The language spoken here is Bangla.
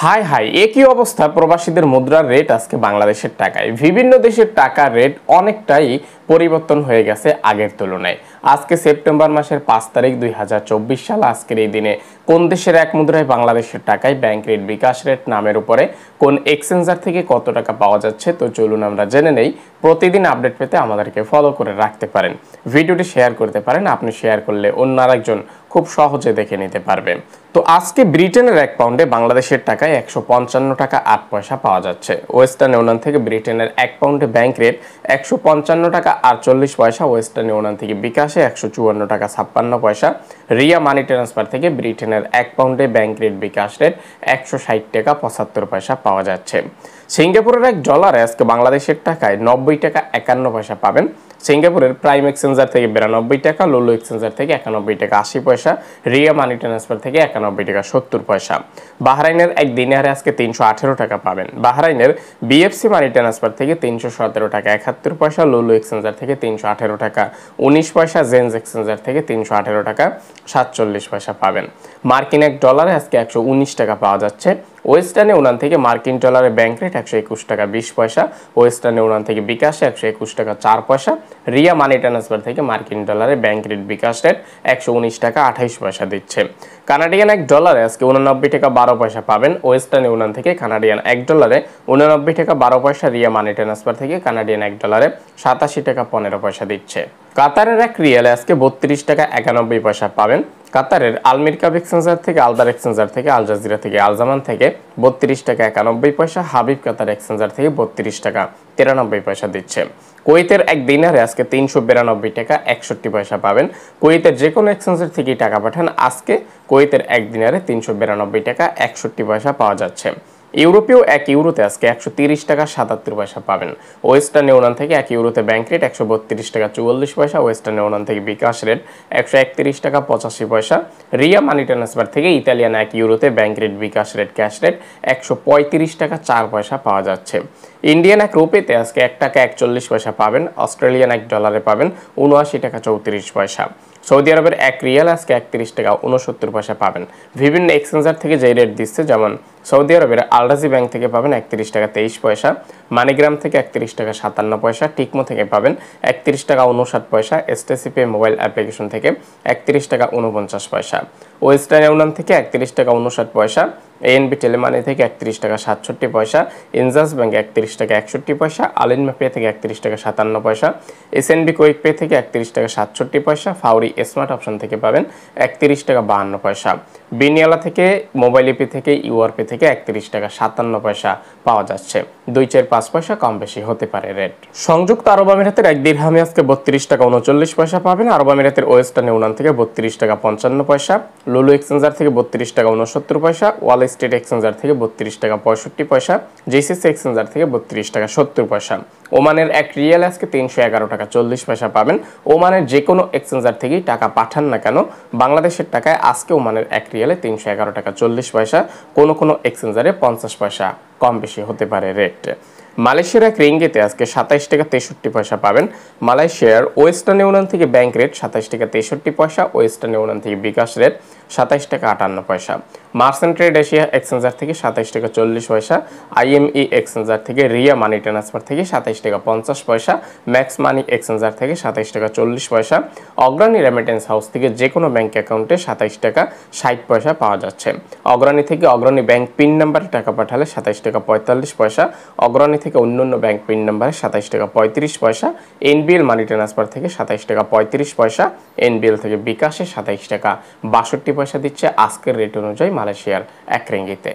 হাই হাই একই অবস্থা প্রবাসীদের মুদ্রার রেট আজকে বাংলাদেশের টাকায় বিভিন্ন দেশের টাকার রেট অনেকটাই পরিবর্তন হয়ে গেছে আগের তুলনায়। আজকে সেপ্টেম্বর মাসের 5 তারিখ 2024 সাল। আজকের এই দিনে কোন দেশের এক মুদ্রায় বাংলাদেশের টাকায় ব্যাংক রেট বিকাশ রেট নামের উপরে কোন এক্সচেঞ্জার থেকে কত টাকা পাওয়া যাচ্ছে, তো চলুন আমরা জেনে নেই। প্রতিদিন আপডেট পেতে আমাদেরকে ফলো করে রাখতে পারেন, ভিডিওটি শেয়ার করতে পারেন। আপনি শেয়ার করলে অন্য আরেকজন খুব সহজে দেখে নিতে পারবে। তো আজকে ব্রিটেনের 1 পাউন্ডে বাংলাদেশের টাকায় 155 টাকা 8 পয়সা পাওয়া যাচ্ছে। ওয়েস্টার্ন ইউনিয়ন থেকে ব্রিটেনের 1 পাউন্ডে ব্যাংক রেট 155 টাকা 48 পয়সা। ওয়েস্টার্ন ইউনিয়ন থেকে বিকাশে 154 টাকা 56 পয়সা। রিয়া মানি ট্রান্সফার থেকে ব্রিটেনের 1 পাউন্ডে ব্যাংক রেট বিকাশ রেট 160 টাকা 75 পয়সা পাওয়া যাচ্ছে। সিঙ্গাপুরের $1 আজকে বাংলাদেশের টাকায় 90 টাকা 51 পয়সা পাবেন। সিঙ্গাপুরের প্রাইম এক্সচেঞ্জার থেকে 92 টাকা, লুলু এক্সচেঞ্জার থেকে 91 টাকা 80 পয়সা, রিয়া মানি ট্রান্সফার থেকে 91 টাকা 70 পয়সা। বাহরাইনের 1 দিনারে আজকে 318 টাকা পাবেন। বাহরাইনের বিএফসি মানি ট্রান্সফার থেকে 317 টাকা 71 পয়সা, লুলু এক্সচেঞ্জার থেকে 318 টাকা 19 পয়সা, জেন্স এক্সচেঞ্জার থেকে 318 টাকা 47 পয়সা পাবেন। মার্কিন $1 আজকে 119 টাকা পাওয়া যাচ্ছে। ওয়েস্টার্ন ইউনিয়ন থেকে মার্কিন ডলারের ব্যাংক রেট 121 টাকা 20 পয়সা। ওয়েস্টার্ন ইউনিয়ন থেকে বিকাশে 121 টাকা 4 পয়সা। রিয়া মানি ট্রান্সফার থেকে মার্কিন ডলারের ব্যাংক রেট বিকাশ রেট 119 টাকা 28 পয়সা দিচ্ছে। কানাডিয়ান $1 আজকে 89 টাকা 12 পয়সা পাবেন। ওয়েস্টার্ন ইউনিয়ন থেকে কানাডিয়ান $1 89 টাকা 12 পয়সা। রিয়া মানি ট্রান্সফার থেকে কানাডিয়ান $1 87 টাকা 15 পয়সা দিচ্ছে। কাতারের 1 রিয়ালে আজকে 32 টাকা 91 পয়সা পাবেন। কাতারের আলমিরকাব এক্সচেঞ্জার থেকে আলদার এক্সচেঞ্জার থেকে আল জাজিরা থেকে আলজামান থেকে 32 টাকা 91 পয়সা। হাবিব কাতার এক্সচেঞ্জার থেকে 32 টাকা 93 পয়সা দিচ্ছে। কুয়েতের 1 দিনারে আজকে 392 টাকা 61 পয়সা পাবেন। কুয়েতের যে কোনো এক্সচেঞ্জার থেকে টাকা পাঠান, আজকে কুয়েতের 1 দিনারে 392 টাকা 61 পয়সা পাওয়া যাচ্ছে। ইউরোপীয় 1 ইউরোতে আজকে 130 টাকা 77 পয়সা পাবেন। ওয়েস্টার্ন ইউনিয়ন থেকে 1 ইউরোতে ব্যাংক রেট 132 টাকা 44 পয়সা। ওয়েস্টার্ন ইউনিয়ন থেকে বিকাশ রেট 131 টাকা 85 পয়সা। রিয়া মানি ট্রান্সফার থেকে ইতালিয়ান 1 ইউরোতে ব্যাংক রেট বিকাশ রেট ক্যাশ রেট 135 টাকা 4 পয়সা পাওয়া যাচ্ছে। ইন্ডিয়ান 1 রুপিতে আজকে 1 টাকা 41 পয়সা পাবেন। অস্ট্রেলিয়ান $1 পাবেন 79 টাকা 34 পয়সা। সৌদি আরবের 1 রিয়াল আজকে 31 টাকা 69 পয়সা পাবেন। বিভিন্ন এক্সচেঞ্জার থেকে যে রেট দিচ্ছে, যেমন সৌদি আরবের আলরাজি ব্যাংক থেকে পাবেন 31 টাকা 23 পয়সা, মানিগ্রাম থেকে 31 টাকা 57 পয়সা, টিকমো থেকে পাবেন 31 টাকা 59 পয়সা, এসটিসিপি মোবাইল অ্যাপ্লিকেশন থেকে 31 টাকা 49 পয়সা, ওয়েস্টার্ন ইউনিয়ন থেকে 31 টাকা 59 পয়সা, এএনবি টেলিমানি থেকে 31 টাকা 67 পয়সা, ইনজাস ব্যাংক 31 টাকা 61 পয়সা, আলিনমা পে থেকে 31 টাকা 57 পয়সা, এসএনবি কুইক পে থেকে 31 টাকা 67 পয়সা, ফাউরি স্মার্ট অপশন থেকে পাবেন 31 টাকা 52 পয়সা, বিনিয়ালা থেকে মোবাইল ইপি থেকে ইউআরপি থেকে 31 টাকা 57 পয়সা পাওয়া যাচ্ছে। 2-4-5 পয়সা কম বেশি হতে পারে রেট। সংযুক্ত আরব আমিরাতের 1 দিরহামে আজকে 32 টাকা 39 পয়সা পাবেন। আরব আমিরাতের ওয়েস্টার্ন ইউনিয়ন থেকে 32 টাকা 55 পয়সা, লুলু এক্সচেঞ্জার থেকে 32 টাকা 69 পয়সা, ওয়াল স্ট্রিট এক্সচেঞ্জার থেকে 32 টাকা 65 পয়সা, জিসিসি এক্সচেঞ্জার থেকে 32 টাকা 70 পয়সা। ওমানের 1 রিয়াল আজকে 311 টাকা 40 পয়সা পাবেন। ওমানের যে কোনো এক্সচেঞ্জার থেকেই টাকা পাঠান না কেন, বাংলাদেশের টাকায় আজকে ওমানের 1 রিয়ালে 311 টাকা 40 পয়সা। কোনো এক্সচেঞ্জারে 50 পয়সা কম বেশি হতে পারে রেট। মালয়েশিয়ার 1 রিঙ্গিতে আজকে 27 টাকা 63 পয়সা পাবেন। মালয়েশিয়ার ওয়েস্টার্ন ইউনিয়ন থেকে ব্যাংক রেট 27 টাকা 63 পয়সা। ওয়েস্টার্ন ইউনিয়ন থেকে বিকাশ রেট 27 টাকা 58 পয়সা। মার্চেন্ট ট্রেড এশিয়া এক্সচেঞ্জার থেকে 27 টাকা 40 পয়সা। আইএমই এক্সচেঞ্জার থেকে রিয়া মানি ট্রান্সফার থেকে 27 টাকা 50 পয়সা। ম্যাক্স মানি এক্সচেঞ্জার থেকে 27 টাকা 40 পয়সা। অগ্রণী রেমিটেন্স হাউস থেকে যে কোনো ব্যাংক অ্যাকাউন্টে 27 টাকা 60 পয়সা পাওয়া যাচ্ছে। অগ্রণী থেকে অগ্রণী ব্যাংক পিন নাম্বারে টাকা পাঠালে 27 টাকা 45 পয়সা। অগ্রণী থেকে অন্যান্য ব্যাংক পিন নাম্বারে 27 টাকা 35 পয়সা। এনবিএল মানি ট্রান্সফার থেকে 27 টাকা 35 পয়সা। এনবিএল থেকে বিকাশে 27 টাকা 62 পয়সা দিচ্ছে আজকের রেট অনুযায়ী মালয়েশিয়ার 1 রিঙ্গিতে।